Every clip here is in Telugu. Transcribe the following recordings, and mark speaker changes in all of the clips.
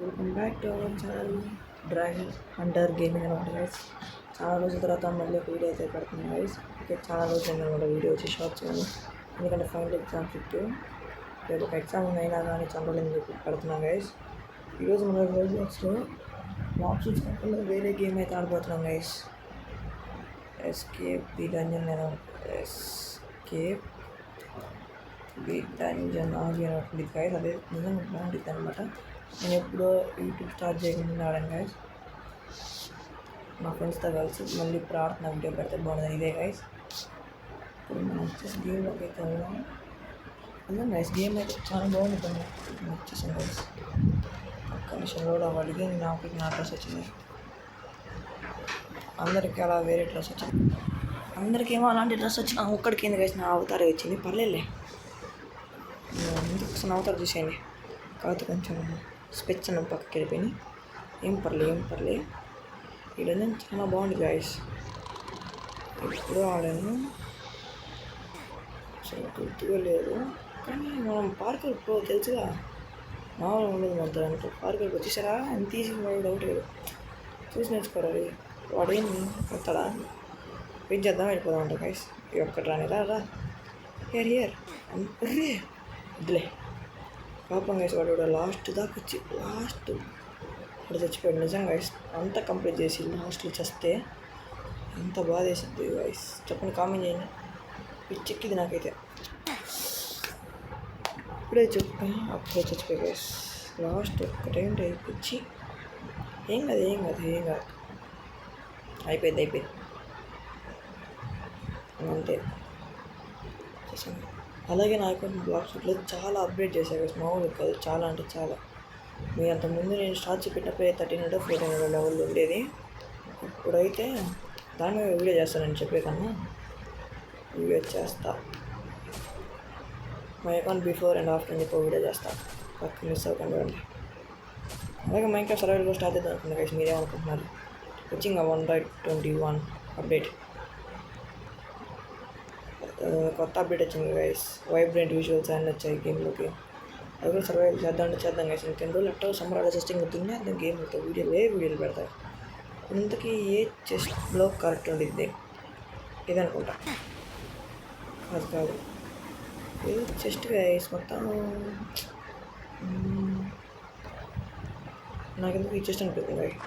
Speaker 1: Welcome back to our channel dragon Hunter gaming అనమాట గైస్. చాలా రోజుల తర్వాత మళ్ళీ ఒక వీడియో అయితే పెడుతున్నాను గైస్. ఓకే, చాలా రోజులు అనమాట వీడియో వచ్చి షార్ట్స్ కానీ, ఎందుకంటే ఫైనల్ ఎగ్జామ్ ఫిట్ రేపు ఒక ఎగ్జామ్ అయినా కానీ చంపలేని చెప్పి పెడుతున్నాను గైస్. ఈరోజు మన రోడ్బాక్స్లో బాక్స్ కాకుండా వేరే గేమ్ అయితే ఆడిపోతున్నాం guys. Escape the dungeon escape the dungeon ఆగి అనమాట గైస్. అదే నిజంగా బాగుంటుంది అనమాట. నేను ఎప్పుడో యూట్యూబ్ స్టార్ట్ చేయకుండా ఆడాను గైస్. మా ఫ్రెండ్స్తో కలిసి మళ్ళీ ఇప్పుడు ఆడుతున్న వీడియో పెడితే బాగుంటుంది ఇదే గైస్. ఇప్పుడు మనం వచ్చేసి గేమ్లోకి అయితే వెళ్దాం. అదే గైస్, గేమ్ అయితే చాలా బాగుంటుంది. వచ్చేసాను గైస్. ఒక్క నిమిషం లోడ్ అవ్వాలి. నాకు నా డ్రెస్ వచ్చింది, అందరికీ అలా వేరే డ్రెస్ వచ్చింది. అందరికేమో అలాంటి డ్రెస్ వచ్చిన ఒక్కడికి ఏంది గైస్, నా అవతారం వచ్చింది. పర్లేదులే, ఎందుకు అవతారం చూసేయండి. కాకపోతే కొంచెం స్పెచ్ అన్న పక్కకి వెళ్ళిపోయి ఏం పర్లే. ఈ డజన్ చాలా బాగుంది గాయస్. ఎప్పుడూ ఆడాను, అసలు గుర్తుగా లేదు. కానీ మనం పార్కర్ ప్రో తెలుసుగా, మామూలు ఉండదు మన దాంట్లో. పార్కర్కి వచ్చేసారా ఎంత ఈజీ డౌట్ లేదు. చూసి నేర్చుకోవాలి. వాడు ఏం వస్తాడా, వెయిట్ చేద్దాం, వెళ్ళిపోదామంట గాయస్. ఒక్కటి రాని రా హియర్ అరే వద్దులే. పాపం గైస్, వాడు లాస్ట్ దాకా వచ్చి వాడు చచ్చిపోయాడు. నిజంగా గైస్, అంతా కంప్లీట్ చేసి లాస్ట్లో చస్తే ఎంత బాధ వేసింది గైస్. చెప్పండి, కామెంట్ చేయండి. పిచ్చెక్కింది నాకైతే. అప్పుడే చచ్చిపోయి గైస్. లాస్ట్ ఒక్క టైం వచ్చి ఏం కాదు అయిపోయింది అంతే చేసాను. అలాగే నా అకౌంట్ బ్లాక్ షూట్లో చాలా అప్డేట్ చేశాను గైస్. మామూలు కాదు, చాలా అంటే చాలా. మీ అంతకుముందు నేను స్టార్ట్ చెప్పినప్పుడు 1300 1400 లెవెల్ ఉండేది. ఇప్పుడైతే దాని మీద వీడియో చేస్తానని చెప్పే కన్నా వీడియో చేస్తా. My account before and after అని చెప్పి వీడియో చేస్తా. పక్క మిస్ అవ్వకుండా అండి. అలాగే మైన్క్రాఫ్ట్ సర్వైవల్ స్టార్ట్ చేద్దాం అనుకున్నా గైస్. మీరేమనుకుంటున్నారు? వచ్చింగ్ 1.21 అప్డేట్, కొత్త అప్డేట్ వచ్చింది గైస్. వైబ్రెంట్ విజువల్స్ అన్నీ వచ్చాయి గేమ్లోకి. అది కూడా సర్వైవ్ చేద్దాం గైస్. ఇంకెన్ని రోజులు అట్లా సమ్మర్ టెస్టింగ్ అవుతుంది. అదే గేమ్ అవుతుంది. వీడియోలు పెడతాయి. ఇంతకీ ఏ చెస్ట్లో కరెక్ట్ ఉండిద్ది ఇదనుకుంటా. అది కాదు, ఏ చెస్ట్ గైస్. మొత్తం నాకెందుకు ఈ చెస్ట్ అనిపిస్తుంది గైస్.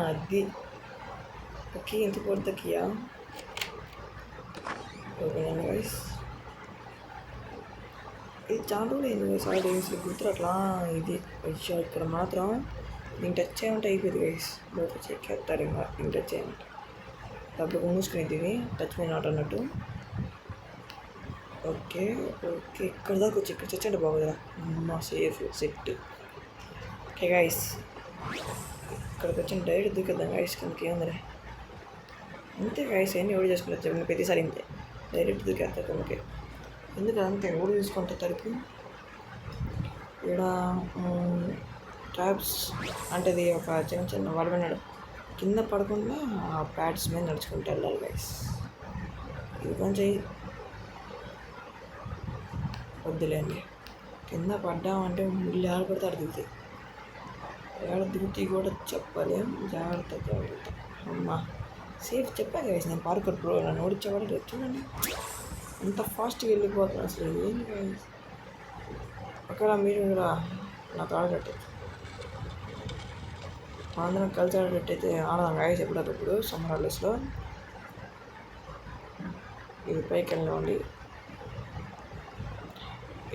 Speaker 1: అది ఓకే, ఇంత పొద్దుకియా ఓకే గైస్. ఇది చాలా రోజులు అయింది గైస్. ఆడియన్స్ గుర్తు అట్లా. ఇది వచ్చా ఇక్కడ మాత్రం దీన్ని టచ్ చేయమంటే అయిపోయింది గైస్. లోపల చెక్కేస్తారు ఇంకా దీన్ని టచ్ చేయమంటే. డబ్బులు మూసుకునేది ఇది టచ్ మీ నాట్ అన్నట్టు. ఓకే ఇక్కడ దాకా వచ్చి ఇక్కడ చచ్చండి బాగుందా. మా సేఫ్ సెట్. ఓకే గైస్, ఇక్కడికి వచ్చిన డైరెక్ట్ దూకేద్దాం గైస్. కిందకి ఏముందిలే, అంతే గైస్. అన్నీ ఎవరు చేసుకుంటారు చెప్పండి, ప్రతిసారి ఇంతే డైరెక్ట్ దూకేస్తారు కిందకి. ఎందుకు అంతే ఎవరు చూసుకుంటే తరపు. ఇక్కడ ట్రాప్స్ అంటే ఇది ఒక చిన్న వడబడినాడు కింద పడకుండా ఆ ప్యాడ్స్ మీద నడుచుకుంటూ వెళ్ళాలి గైస్. ఇది కొంచెం వద్దులేండి. కింద పడ్డామంటే ముళ్ళు ఆడ పడితే దిగుతాయి. ఏడ దిగుతాయి కూడా చెప్పలేం. జాగ్రత్త. అమ్మా సేఫ్ చెప్పా గైస్. నేను పార్కర్ ప్రో నన్ను ఓడించేవాడు చూడండి, అంత ఫాస్ట్గా వెళ్ళిపోతుంది. అసలు ఏంటి గైస్. ఒకవేళ మీరు కూడా నాతో ఆడేటట్టు, అందరం కలిసి ఆడేటట్టయితే ఆడదాం గైస్ ఎప్పుడప్పుడు సమ్మర్ హాలిడేస్లో. ఇది పైకి వెళ్ళండి.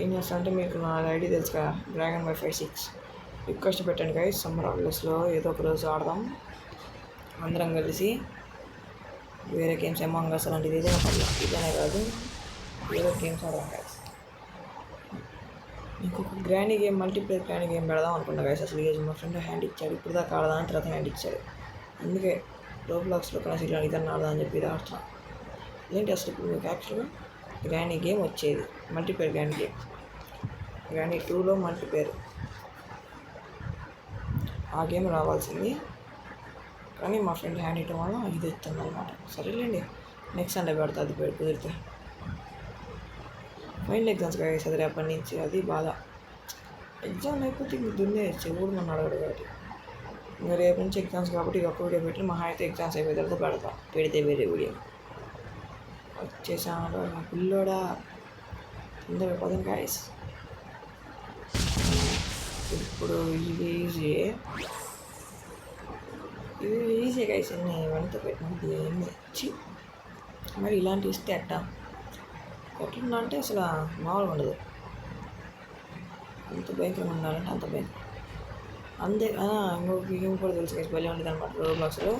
Speaker 1: ఏం చేస్తా అంటే, మీకు నా ఐడి తెలుసు కదా, డ్రాగన్ బై 56 రిక్వెస్ట్ పెట్టండి గైస్. సమ్మర్ హాలిడేస్లో ఏదో ఒక రోజు ఆడదాం అందరం కలిసి. వేరే గేమ్స్ అమాంగ్ అస్ అలాంటిది ఏదైనా పర్లేదు, ఇదనే కాదు ఏదో గేమ్స్ ఆడదాం గైస్. ఇంకొక గ్రాండీ గేమ్, మల్టీప్లేయర్ గ్రాండీ గేమ్ పెడదాం అనుకున్నా గైస్. అసలు ఈరోజు మా ఫ్రెండ్ హ్యాండ్ ఇచ్చాడు. ఇప్పుడు దాకా ఆడదాని తర్వాత హ్యాండ్ ఇచ్చాడు. అందుకే రోబ్లాక్స్లో కనీసం ఇలా ఇదన్నా ఆడదా అని చెప్పి ఇది ఆడుతున్నాను. ఏంటి అసలు ఇప్పుడు మీకు యాక్చువల్గా గ్రాండీ గేమ్ వచ్చేది మల్టీప్లేయర్ గ్రాండీ గేమ్. గ్రాండీ 2లో మల్టీప్లేయర్ ఆ గేమ్ రావాల్సింది. కానీ మా ఫ్రెండ్ హ్యాండ్ ఇవ్వడం వల్ల ఇది ఇస్తుంది అనమాట. సరేలేండి, నెక్స్ట్ సండే పెడతా అది కుదిరితే. ఫైనల్ ఎగ్జామ్స్ గైస్, అది రేపటి నుంచి. అది బాధ. ఎగ్జామ్ అయిపోతే ఇంక దున్నేయచ్చు కూడా నన్ను అడగడు కాబట్టి ఇంకా రేపు నుంచి ఎగ్జామ్స్ కాబట్టి ఒక్క వీడియో పెట్టి మహా అయితే ఎగ్జామ్స్ అయిపోయిన తర్వాత పెడతాం పెడితే వేరే వీడియో వచ్చేసాను పిల్లోడా అందరూ పదండి గాయస్ ఇప్పుడు ఇది ఈజీ గైస్ అన్నీ వెంట పెట్టినది ఏమి ఇచ్చి మరి ఇలాంటి ఇస్తే ఎట్లుందా అంటే అసలు మామూలుగా ఉండదు అంత భయంకరంగా ఉండాలంటే అంత భయంకరం అంతే ఇంకొక గేమ్ కూడా తెలుసు గైస్ భలే ఉండేది అనమాట రోబ్లాక్స్లో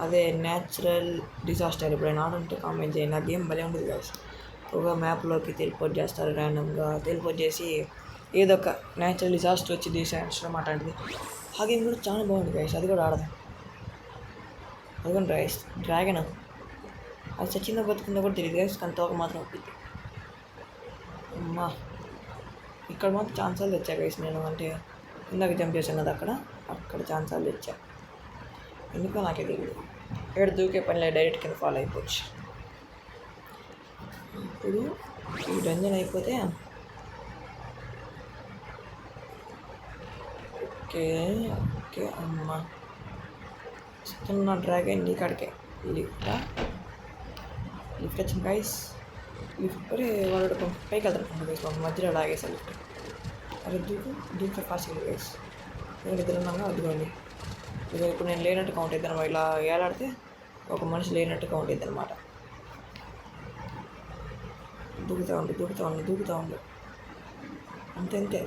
Speaker 1: అదే న్యాచురల్ డిజాస్టర్ ఎప్పుడైనా ఆడుంటే కామెంట్ చేయండి ఆ గేమ్ భలే ఉండేది గైస్ ఒక మ్యాప్లోకి టెలిపోర్ట్ చేస్తారు ర్యాండమ్గా టెలిపోర్ట్ చేసి ఏదో ఒక న్యాచురల్ డిజాస్టర్ వచ్చి డిసాస్టర్ అట్లాంటిది ఆ గేమ్ కూడా చాలా బాగుంది గైస్ అది కూడా ఆడదాం అదిగోండి గైస్ డ్రాగన్ అది చచ్చిందో బతుకుందో కూడా తెలియదు గైస్ కానీ తోక మాత్రం ఒప్పింది అమ్మా ఇక్కడ మాత్రం ఛాన్సాలు తెచ్చా గైస్ నేను అంటే ఇందాక జంప్ చేశాను కదా అక్కడ ఛాన్సాలు తెచ్చా ఎందుకో నాకే తెలియదు ఇక్కడ దూకే పనిలే డైరెక్ట్ కింద ఫాలో అయిపోవచ్చు ఇప్పుడు ఈ డంజన్ అయిపోతే ఓకే ఓకే అమ్మ ఇస్తున్న డ్రాగన్ నీ కాడికే లిఫ్ట్ వచ్చింది గైస్ లిఫ్ట్ అరే వాడు పైకి వెళ్తాడు గైస్ మధ్యలో లాగేసా లిఫ్ట్ అరే దూకే ఫాస్ట్ గైస్ నేను ఇద్దరు ఉన్నాగా అదిగోండి ఇక ఇప్పుడు నేను లేనట్టు కౌంట్ అవుతాను అనమాట ఇలా ఏలాడితే ఒక మనిషి లేనట్టు కౌంట్ అవుతుంది అనమాట దూకుతూ ఉండు అంతే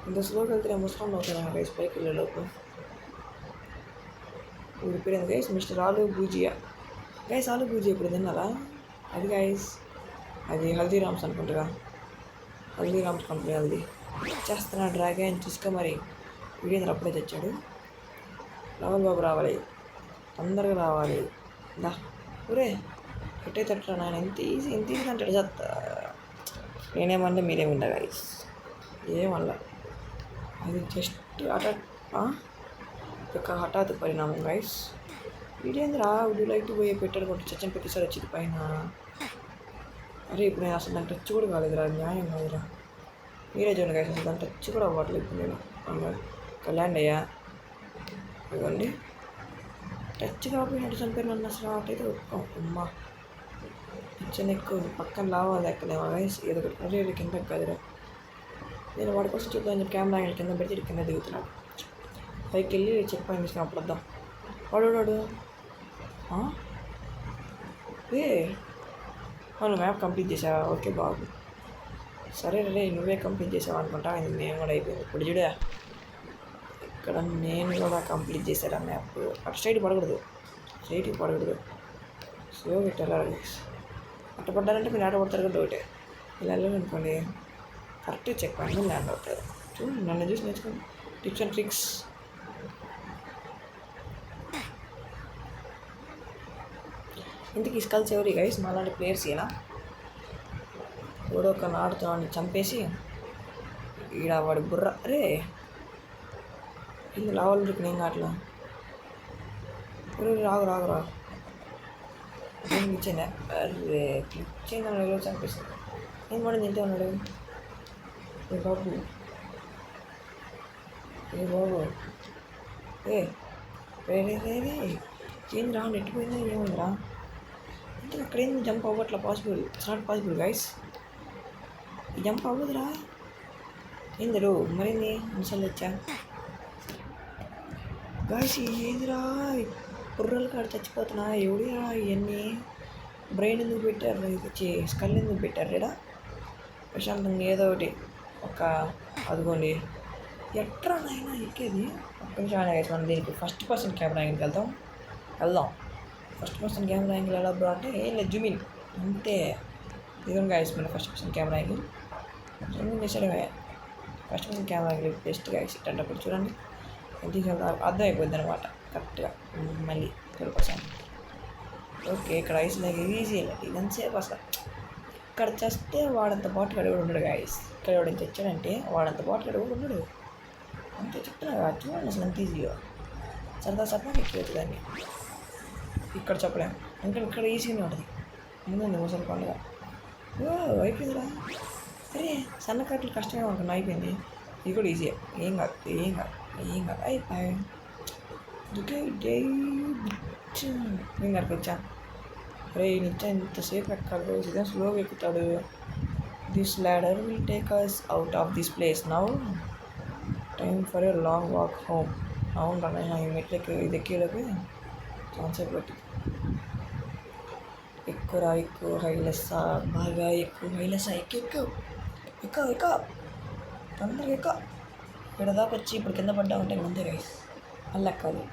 Speaker 1: ఇంత స్లోకి వెళ్తే నేను ముసుకొని అవుతాను గైస్ పైకి వెళ్ళేలోపు ఊడిపోయింది గైస్ మిస్టర్ ఆలు భూజియా గైస్ ఆలు భూజియా ఇప్పుడు తిన్నారా అది గైస్ అది హల్దీరామ్స్ అనుకుంటారా హల్దీరామ్స్ కంపెనీ అది చేస్తున్నా డ్రాగన్ చూసుకో మరి వీడియో అప్పుడే తెచ్చాడు రావాలి బాబు రావాలి తొందరగా రావాలి దా ఊరే ఎట్టయితే అట్లా నాయన ఎంత ఈజీ అంటాడు చెత్త నేనేమన్నా మీరేమిండా గైస్ ఏమల్లా అది జస్ట్ హఠాత్ పరిణామం గైస్ వీడేంద్రా వుడ్ లైక్ టు పోయి పెట్టాడు కొట్టి చచ్చని ప్రతిసారి వచ్చింది పైన అరే ఇప్పుడు నేను అసలు దాని టచ్ కూడా కాలేదురా న్యాయం కాదురా మీరే చూడండి గైస్ అసలు దాని టచ్ కూడా అవ్వట్లేదు ఇప్పుడు నేను ఇక్కడ ల్యాండ్ అయ్యా ఇవ్వండి టచ్ కాకపోయినట్టు చనిపోయిన నన్ను అసలు అటైతే ఒప్పుకోం అమ్మా పిచ్చని ఎక్కువ పక్కన లావాలి ఎక్కలేమా గైస్ ఏదో ఒకటి అరే కింద కదరా నేను వాడి కోసం చూద్దాం కెమెరా యాంగిల్ కింద పెడితే కింద దిగుతున్నాడు పైకి వెళ్ళి చెక్ పాయింట్ తీసుకున్నప్పుడు వద్దాం వాడు మనం మ్యాప్ కంప్లీట్ చేసావా ఓకే బాబు సరే రే నువ్వే కంప్లీట్ చేసావా అనుకుంటా నేను కూడా అయిపోయింది ఇప్పుడు చూడ ఇక్కడ నేను కూడా కంప్లీట్ చేశాను మ్యాప్ అటు సైడ్ పడకూడదు స్ట్రైట్కి పడకూడదు స్లో పెట్టాలి అట్ట పడ్డారంటే మీరు ఆట పడతారు కదా ఒకటే ఇలా వెళ్ళాలనుకోండి కరెక్ట్గా చెక్ పాయింట్ ల్యాండ్ అవుతారు చూడండి నన్ను చూసి నేర్చుకోండి టిప్స్ అండ్ ట్రిక్స్ ఇంతకీ స్కల్స్ ఎవరి గైస్ మాలాంటి ప్లేయర్స్ ఇలా ఎవడో ఒక నాటుతో వాడిని చంపేసి ఈడ వాడి బుర్ర అరే ఇది లావాలి నేను అట్లా రాగు నేను ఇచ్చాను అరే ఇచ్చేది చంపేసింది నేను కూడా తింటే ఉన్నాడు ఏ బాబు రే ఏంది రా నెట్టిపోయిందా ఏముందిరా అంటే అక్కడేం జంప్ అవ్వట్లా possible it's not possible guys ఈ జంప్ అవ్వదురా ఏందిరు మరేంది నిమిషాలు వచ్చా గాయస్ ఏందిరా బుర్రలు కాడ చచ్చిపోతున్నా ఎవడిరా ఇవన్నీ బ్రెయిన్ ఎందుకు పెట్టారు ఇది స్కల్ ఎందుకు పెట్టారు ఇక్కడ ప్రశాంతంగా ఏదో ఒకటి ఒక అదిగోండి ఎట్రా నాయన ఎక్కేది ఒక్క నిమిషం అయినా గైస్ మనం దీనికి ఫస్ట్ పర్సన్ కెమెరా యాంగిల్కి వెళ్దాం ఫస్ట్ పర్సన్ కెమెరా యాంగిల్ ఎలా బ్రో అంటే ఏం లేదు జూమిన్ అంతే ఇదిగోండి గైస్ మన first person camera angle zoom in చేసాడు first person camera angle best guys ఇట్టేటప్పుడు చూడండి ఎంత అర్థమైపోద్ది అనమాట కరెక్ట్గా మళ్ళీ 12%. ఓకే ఇక్కడ ఐస్ లాగా ఈజీ ఇదంతసేపు అసలు ఇక్కడ చేస్తే వాడంత బాటిల్ అడిగి ఉండడు గాయస్ ఇక్కడ ఎవడైనా తెచ్చాడంటే వాడంత బాటిల్ అడిగి ఉండడు అంతే చెప్తున్నా చూడండి అసలు అంత ఈజీగా సరదా ఎక్కివచ్చు దాన్ని ఇక్కడ చెప్పలేము ఎందుకంటే ఇక్కడ ఈజీగానే ఉంటుంది ముందు ముసలి పండుగ అయిపోయిందిరా అరే సన్నకాట్లు కష్టమే ఉంటుంది అయిపోయింది. ఇది కూడా ఈజీ. ఏం కాదు ఏం కాదు ఏం కాదు అయిపోయి నేను కనుక వచ్చా. అరే నిత్యం ఇంతసేపు ఎక్కాలి ఇదే స్లోగా ఎక్కుతాడు. This ladder will take us out of this place now. Time for a long walk home. అవును రా నేను ఈ మెట్లకి ఇది ఎక్కేలోకి చాలాసేపు పట్టి ఎక్కువరా ఎక్కువ హైలెస్స బాగా ఎక్కువ హైలెస్స ఎక్కువ ఎక్కువ ఎక్కువ తొందరగా ఎక్కువ ఇక్కడ దాకా వచ్చి ఇప్పుడు కింద పడ్డా ఉంటే అంతే గైస్ మళ్ళీ ఎక్కాలి.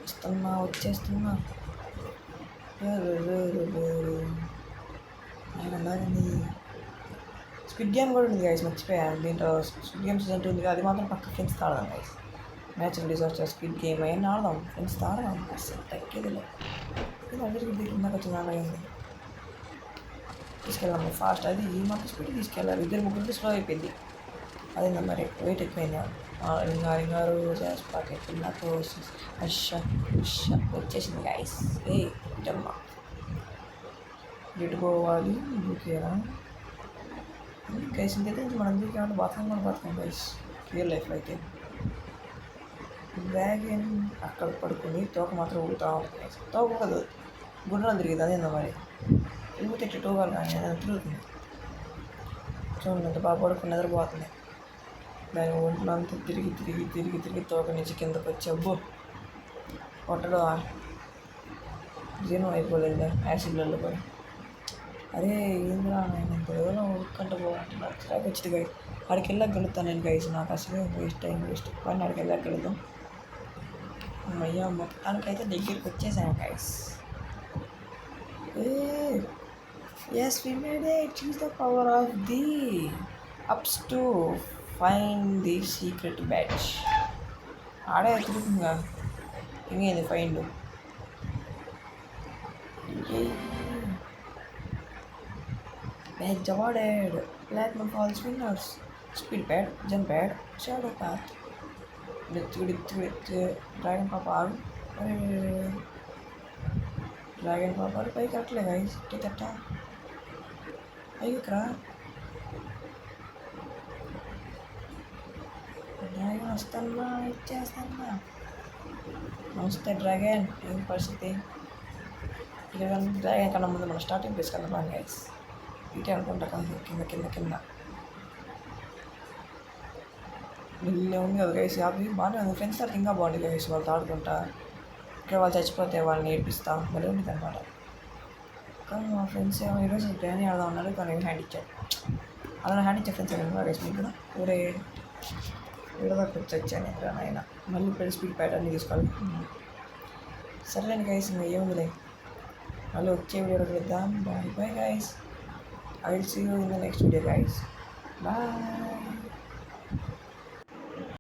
Speaker 1: వస్తున్నా వచ్చేస్తున్నా అలాగండి. స్క్విడ్ గేమ్ కూడా ఉంది గైస్ మర్చిపోయాను. దీంట్లో స్క్విడ్ గేమ్ సీజన్ 2 ఉంది. అది మాత్రం పక్క ఫ్రెండ్స్ ఆడదాం guys. Natural disaster squid game అవన్నీ ఆడదాం ఫ్రెండ్స్ ఆడదాం. అసలు తగ్గేదిలే ఇది అందరికీ ఇందాక వచ్చిన అలాగైంది. తీసుకెళ్ళాము ఫాస్ట్ అది ఈ మాత్రం స్పీడ్ తీసుకెళ్ళాలి. ఇద్దరు ముగ్గురు స్లో అయిపోయింది. అదేందా మరి వెయిట్ ఎక్కువైంది. రింగారు పాకెట్ నాకు వచ్చేసింది గైస్. ఏ ఇటమ్మా ఇటు పోవాలి ఓకేనా గైస్. ఇంకైతే మనం ఎందుకు బాత్రూమ్ కూడా బతుకాం గైస్ రియల్ లైఫ్లో అయితే. డ్రాగన్ అక్కడ పడుకొని తోక మాత్రం ఊగుతూ ఉంటుంది గైస్. తోక ఊగదు గుండ్రం తిరిగింది. అదేందా మరి ఊగితే ఇట్లా టోకాలు కానీ ఏదైనా తిరుగుతుంది. చూడండి అంత బాగా పడుకుని నిద్రపోతుంది. దాని ఒంట్లో అంతా తిరిగి తిరిగి తిరిగి తిరిగి తోక నుంచి కిందకు వచ్చి అబ్బో పొట్టలో జీర్ణం అయిపోలేదు యాసిడ్లలో పడి. అరే ఏంద్రా నేను ఇంత ఎవరో ఉడుకుంటూ పోవాలంటున్నారు. చిరాకు వచ్చింది గైస్. అక్కడికి వెళ్ళాక గెలుస్తాను నేను గైస్. నాకు అసలు వేస్ట్ టైం వేస్ట్ కానీ అక్కడికి వెళ్ళాక గెలుద్దాం. అయ్యా మొత్తానికైతే దగ్గరికి వచ్చేసాను guys. Yes, we made it. Choose the power of the ups to find the secret badge. ఆడే తిరుగుతుందిగా ఇంకేంది find. Badge awarded. Platinum Falls winners. Speed pad, jump pad, shadow path. Dragon పాప ఆడు. డ్రాగన్ పాప ఆడు పైకి కట్టలే గైస్. టికెట్ అయ్యకరా డ్రాగన్ వస్తున్నా ఇచ్చేస్తున్నా. నమస్తే డ్రాగన్ ఏం పరిస్థితి? ఇక్కడ డ్రాగన్ కన్నా ముందు మనం స్టార్టింగ్ ప్లేస్ కన్నా బాగా గైస్. ఇటే అనుకుంటా కానీ కింద కింద కింద వీళ్ళే ఉంది కదా గైస్. అవి బాగానే ఉంది. ఫ్రెండ్స్ అయితే ఇంకా బాగుంది గైస్. వాళ్ళతో ఆడుకుంటా ఇక్కడ వాళ్ళు చచ్చిపోతే వాళ్ళని ఏడిపిస్తా భలే ఉంటుంది అనమాట. కానీ మా ఫ్రెండ్స్ ఏమో ఈరోజు బిర్యానీ ఆడదాం ఉన్నారు కానీ హ్యాండ్ ఇచ్చారు. అలా హ్యాండ్ ఇచ్చే ఫ్రెండ్స్ ఏమో గైస్ మీకు కూడా ఊరే వీడదాకా వచ్చాను ఇక్కడ ఆయన మళ్ళీ ఇప్పుడు స్పీడ్ ప్యాటర్న్ తీసుకోవాలి. సరేలేండి గైస్ ఇంకా ఏముందిలే మళ్ళీ వచ్చే వీడియో కలుద్దాం. Bye bye guys. I will see you in the next video guys. Bye.